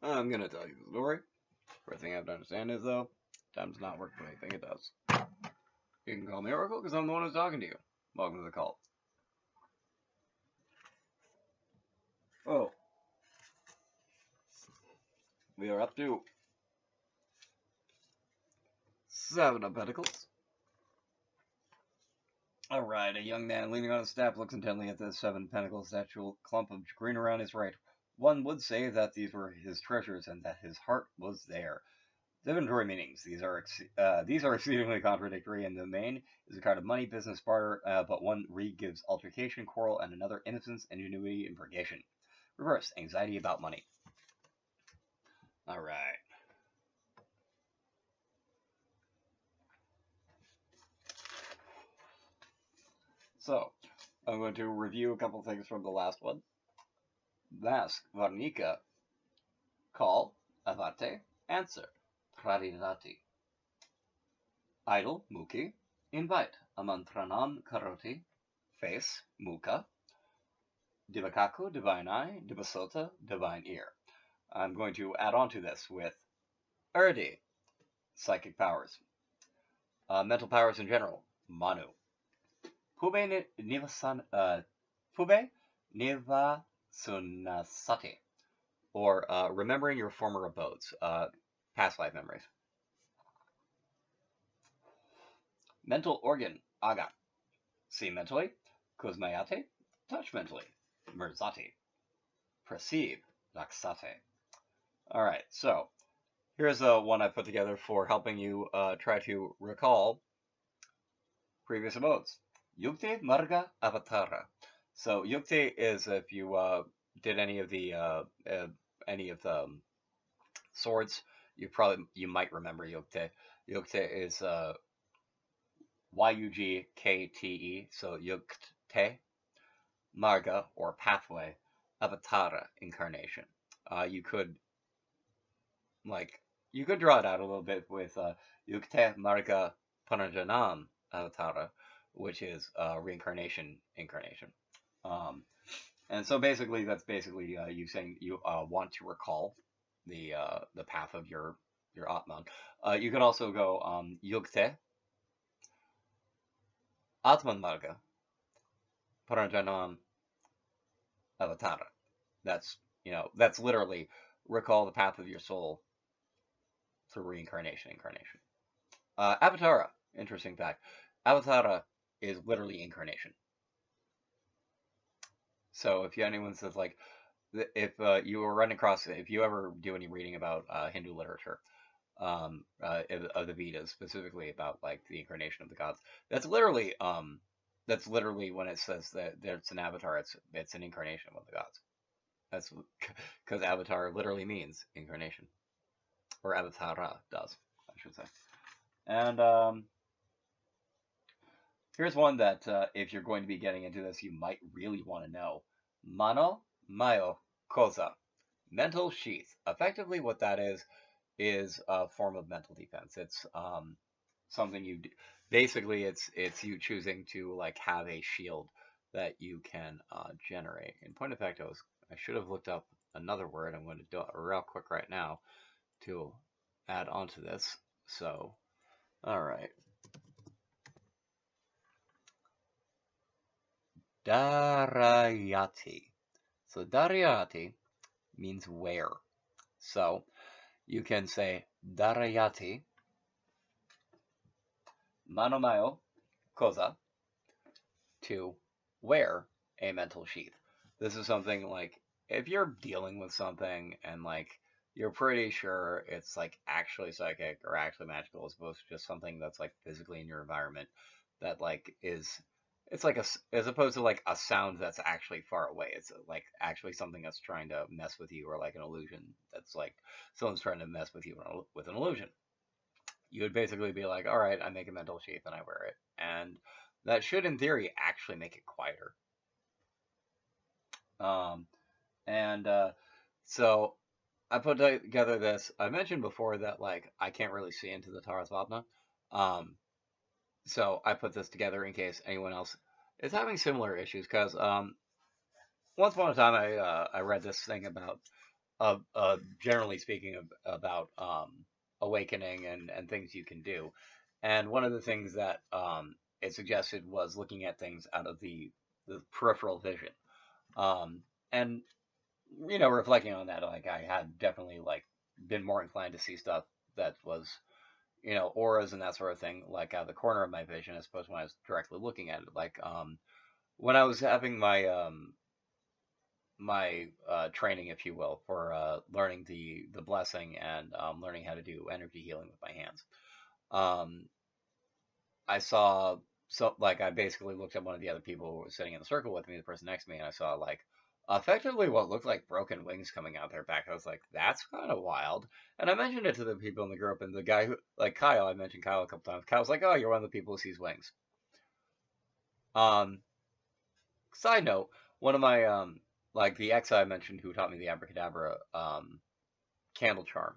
I'm gonna tell you the story. First thing I have to understand is, though, time does not work the way you think it does. You can call me Oracle because I'm the one who's talking to you. Welcome to the cult. Oh, we are up to 7 of Pentacles. Alright, a young man leaning on his staff looks intently at the 7 Pentacles statue clump of green around his right. One would say that these were his treasures and that his heart was there. Divinatory meanings. These are exceedingly contradictory. In the main is a card of money, business, barter, but one read gives altercation, quarrel, and another innocence, ingenuity, and purgation. Reverse, anxiety about money. Alright. So, I'm going to review a couple things from the last one. Mask, Varnika. Call, Avate. Answer, Trarinati. Idle, Muki. Invite, Amantranam Karoti. Face, Muka. Divakaku, divine eye. Divasota, divine ear. I'm going to add on to this with Urdi, psychic powers. Mental powers in general, Manu. Pube Nivasunasati, or remembering your former abodes, past life memories. Mental organ, Aga. See mentally, Kusmayate, touch mentally, Merzati. Perceive, Laksate. Alright, so here's one I put together for helping you try to recall previous abodes. Yukte Marga Avatara. So Yukte is if you did any of the swords, you might remember Yukte. Yukte is Yugkte, so Yukte Marga or pathway, Avatara incarnation. You could draw it out a little bit with Yukte Marga Panarjanam Avatara, which is reincarnation incarnation. And so basically, that's basically you saying you want to recall the path of your Atman. You could also go Yukte Atman Marga Paranjanam Avatara. That's literally recall the path of your soul through reincarnation incarnation. Avatara, interesting fact. Avatara is literally incarnation. So if anyone says like, if you were running across, if you ever do any reading about Hindu literature, of the Vedas, specifically about like the incarnation of the gods, that's literally when it says that it's an avatar, it's an incarnation of the gods. That's because avatar literally means incarnation, or avatara does, I should say. And here's one that if you're going to be getting into this, you might really want to know. Mano Mayo Koza. Mental sheath. Effectively what that is a form of mental defense. It's something you do. Basically it's you choosing to like have a shield that you can generate. In point of fact, I should have looked up another word. I'm going to do it real quick right now to add on to this. So, all right. Darayati. So Darayati means wear. So you can say Darayati Manomayo Koza to wear a mental sheath. This is something like if you're dealing with something and like you're pretty sure it's like actually psychic or actually magical as opposed to just something that's like physically in your environment that like it's like as opposed to like a sound that's actually far away. It's like actually something that's trying to mess with you, or like an illusion that's like someone's trying to mess with you with an illusion. You would basically be like, all right, I make a mental sheath and I wear it. And that should, in theory, actually make it quieter. So I put together this. I mentioned before that like I can't really see into the Tarasvapna. So I put this together in case anyone else is having similar issues. Because once upon a time I read this thing about generally speaking, about awakening and things you can do. And one of the things that it suggested was looking at things out of the peripheral vision. Um, and reflecting on that, like I had definitely like been more inclined to see stuff that was auras and that sort of thing, like out of the corner of my vision, as opposed to when I was directly looking at it. Like when I was having my training, if you will, for learning the blessing and learning how to do energy healing with my hands. Um, I saw like I basically looked at one of the other people who was sitting in the circle with me, the person next to me, and I saw like effectively what looked like broken wings coming out their back. I was like, that's kind of wild. And I mentioned it to the people in the group, and the guy who, like Kyle, I mentioned Kyle a couple times. Kyle's like, oh, you're one of the people who sees wings. Um, Side note, one of my like the ex I mentioned who taught me the abracadabra candle charm.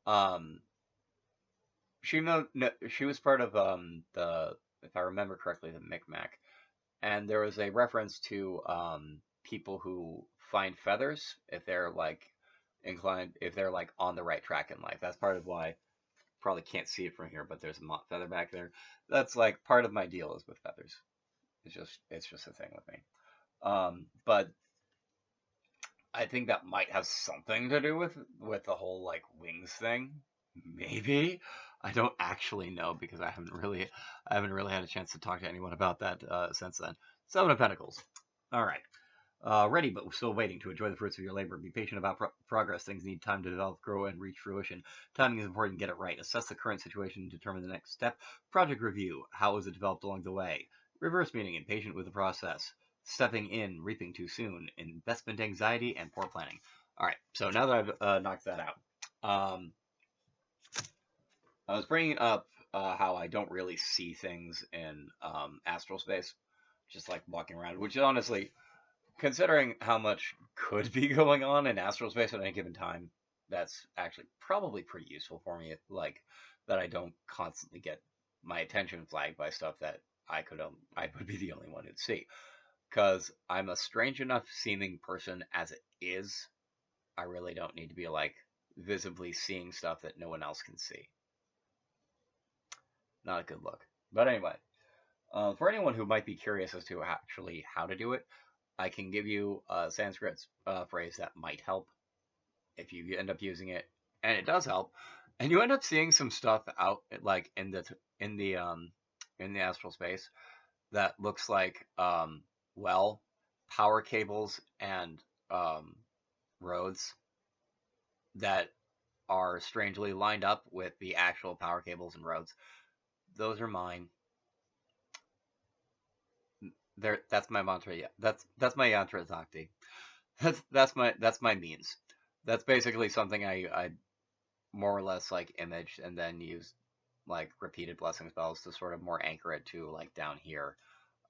Um, she was part of the, if I remember correctly, the Micmac, and there was a reference to people who find feathers if they're like inclined, if they're like on the right track in life. That's part of why probably can't see it from here, but there's a moth feather back there. That's like part of my deal is with feathers. It's just a thing with me. But I think that might have something to do with the whole like wings thing. Maybe. I don't actually know because I haven't really had a chance to talk to anyone about that since then. Seven of Pentacles. All right. Ready, but still waiting to enjoy the fruits of your labor. Be patient about progress. Things need time to develop, grow, and reach fruition. Timing is important. Get it right. Assess the current situation and determine the next step. Project review. How was it developed along the way? Reverse meaning. Impatient with the process. Stepping in, reaping too soon. Investment anxiety and poor planning. All right. So now that I've knocked that out, I was bringing up how I don't really see things in astral space, just like walking around, which is honestly, considering how much could be going on in astral space at any given time, that's actually probably pretty useful for me. Like that, I don't constantly get my attention flagged by stuff that I would be the only one who'd see, because I'm a strange enough seeming person as it is. I really don't need to be like visibly seeing stuff that no one else can see. Not a good look. But anyway, for anyone who might be curious as to actually how to do it, I can give you a Sanskrit phrase that might help if you end up using it, and it does help, and you end up seeing some stuff out like in the astral space that looks like well, power cables and roads that are strangely lined up with the actual power cables and roads. Those are mine. That's my mantra. Yeah, that's my yantra zakti. That's my means. That's basically something I more or less like imaged and then used like repeated blessing spells to sort of more anchor it to like down here,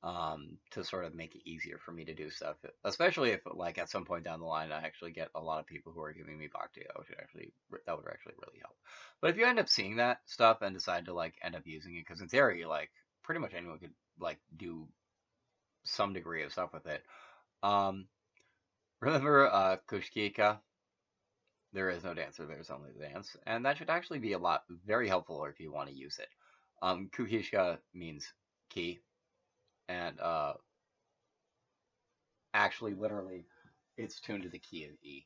to sort of make it easier for me to do stuff. Especially if like at some point down the line I actually get a lot of people who are giving me bhakti, that would actually really help. But if you end up seeing that stuff and decide to like end up using it, because in theory like pretty much anyone could like do some degree of stuff with it. Um, Remember Kushkika? There is no dancer, there's only the dance. And that should actually be very helpful if you want to use it. Kukishka means key. And actually, literally, it's tuned to the key of E.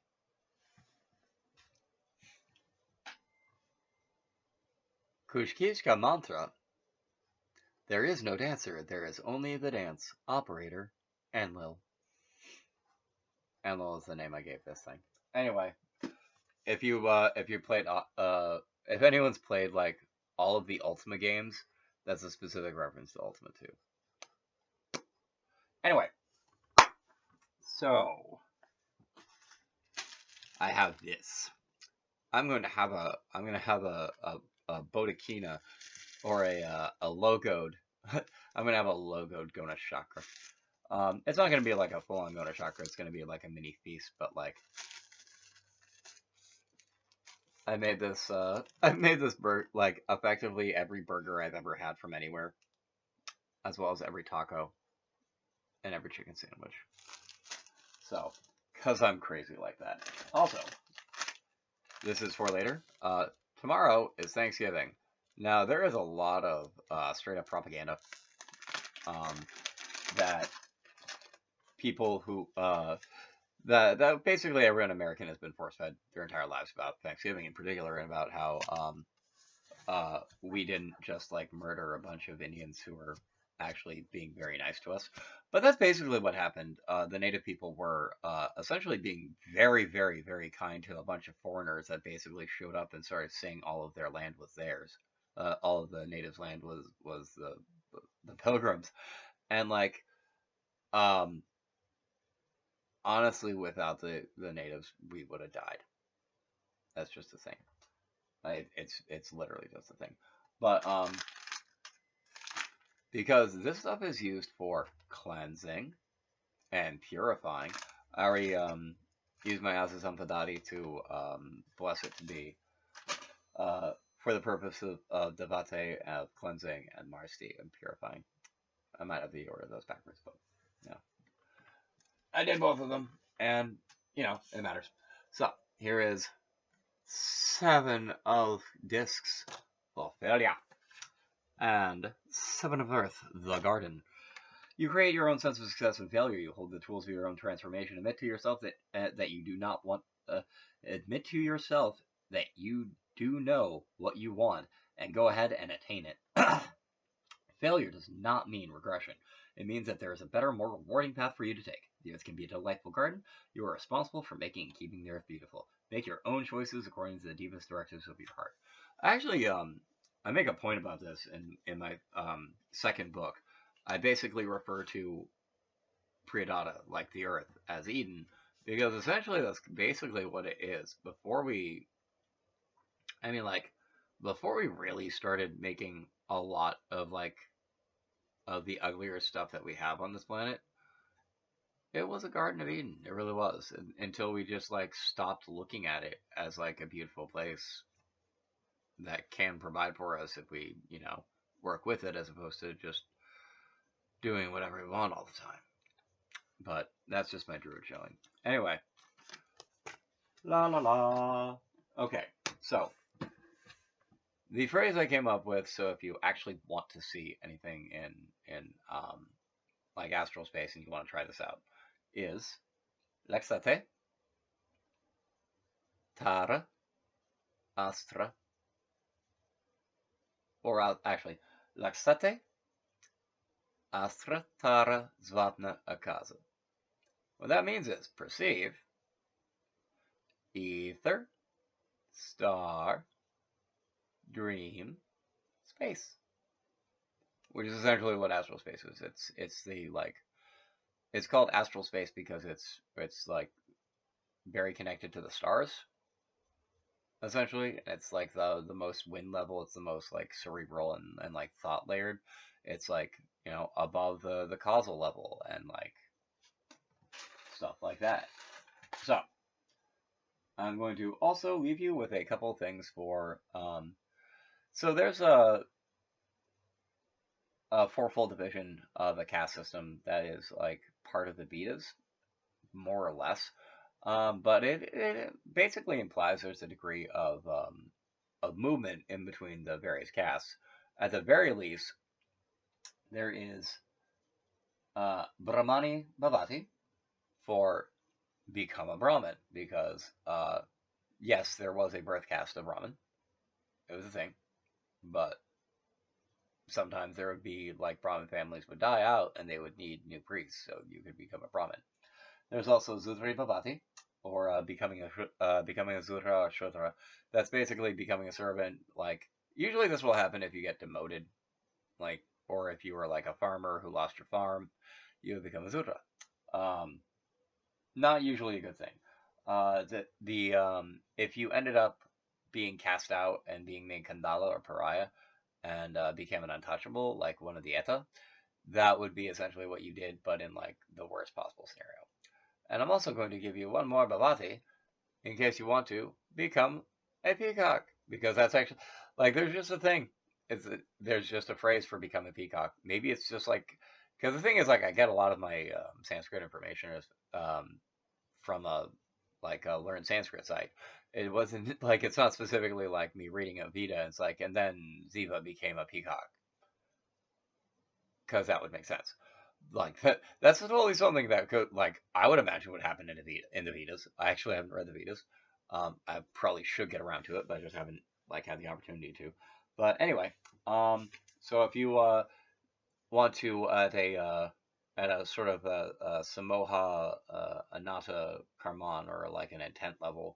Kushkishka mantra. There is no dancer, there is only the dance. Operator, Enlil. Enlil is the name I gave this thing. Anyway, if you played if anyone's played like all of the Ultima games, that's a specific reference to Ultima 2. Anyway, so I have this. I'm going to have a Bodhikina or a logoed. I'm going to have a logoed Gona chakra. It's not going to be like a full-on Gona chakra. It's going to be like a mini feast, but like I made this like effectively every burger I've ever had from anywhere, as well as every taco and every chicken sandwich. So, because I'm crazy like that. Also, this is for later. Tomorrow is Thanksgiving. Now, there is a lot of straight up propaganda um, that people who that basically everyone American has been force fed their entire lives about Thanksgiving in particular, and about how we didn't just like murder a bunch of Indians who were actually being very nice to us. But that's basically what happened. The native people were essentially being very, very, very kind to a bunch of foreigners that basically showed up and started saying all of their land was theirs. All of the natives' land was the pilgrims, and like um, honestly, without the natives, we would have died. That's just the thing. It's literally just the thing. But because this stuff is used for cleansing and purifying, I already used my Asa Sampradati to bless it to be for the purpose of Devate, of cleansing, and Marsti, and purifying. I might have the order of those backwards, but yeah. I did both of them, and, you know, it matters. So, here is 7 of discs, Ophelia, and 7 of earth, the garden. You create your own sense of success and failure. You hold the tools of your own transformation. Admit to yourself that you do not want. Admit to yourself that you do know what you want, and go ahead and attain it. Failure does not mean regression. It means that there is a better, more rewarding path for you to take. The earth can be a delightful garden. You are responsible for making and keeping the earth beautiful. Make your own choices according to the deepest directives of your heart. Actually, I make a point about this in my second book. I basically refer to Priyadatta, like the earth, as Eden, because essentially that's basically what it is. Before we really started making a lot of of the uglier stuff that we have on this planet, it was a Garden of Eden. It really was, until we just like stopped looking at it as like a beautiful place that can provide for us if we, you know, work with it, as opposed to just doing whatever we want all the time. But that's just my druid showing. Anyway. La la la. Okay, so the phrase I came up with, so if you actually want to see anything in like astral space and you want to try this out, is Lexate, Tara, Astra, or actually Lexate, Astra, Tara, Zvapna, Akaza. What that means is perceive, ether, star, dream, space, which is essentially what astral space is. It's the like, it's called astral space because it's like very connected to the stars. Essentially, it's like the most wind level. It's the most like cerebral and like thought layered. It's like, you know, above the causal level and like stuff like that. So I'm going to also leave you with a couple things for so there's a fourfold division of a caste system that is like part of the Vedas, more or less. But it basically implies there's a degree of movement in between the various castes. At the very least, there is Brahmani Bhavati for become a Brahmin, because yes, there was a birth caste of Brahmin. It was a thing, but sometimes there would be like Brahmin families would die out and they would need new priests, so you could become a Brahmin. There's also Zudri Bhavati, or becoming a Zudra or Shudra. That's basically becoming a servant. Like, usually this will happen if you get demoted, like, or if you were like a farmer who lost your farm, you become a Zudra. Not usually a good thing. If you ended up being cast out and being made Kandala or pariah and became an untouchable, like one of the Eta, that would be essentially what you did, but in like the worst possible scenario. And I'm also going to give you one more Bhavati in case you want to become a peacock, because that's actually like, there's just a thing. There's just a phrase for become a peacock. Maybe it's just like, because the thing is, like, I get a lot of my Sanskrit information from a learned Sanskrit site. It wasn't like, it's not specifically like me reading a Vita. It's like, and then Ziva became a peacock, because that would make sense. Like that's totally something that could, like, I would imagine would happen in the Vitas. I actually haven't read the Vitas. I probably should get around to it, but I just haven't like had the opportunity to. But anyway, so if you want to at a sort of a Samoha Anatta Karman, or like an intent level,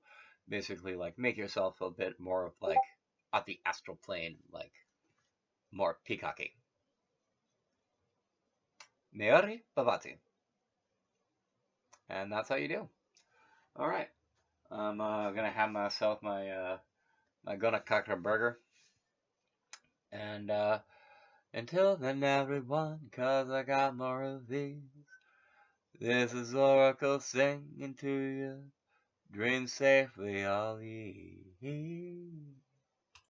basically like make yourself a bit more of like at the astral plane, like more peacocky. Meori Bhavati. And that's how you do. All right. I'm gonna have myself my Gonakakra burger. And until then, everyone, 'cause I got more of these. This is Oracle singing to you. Dream safely, all ye.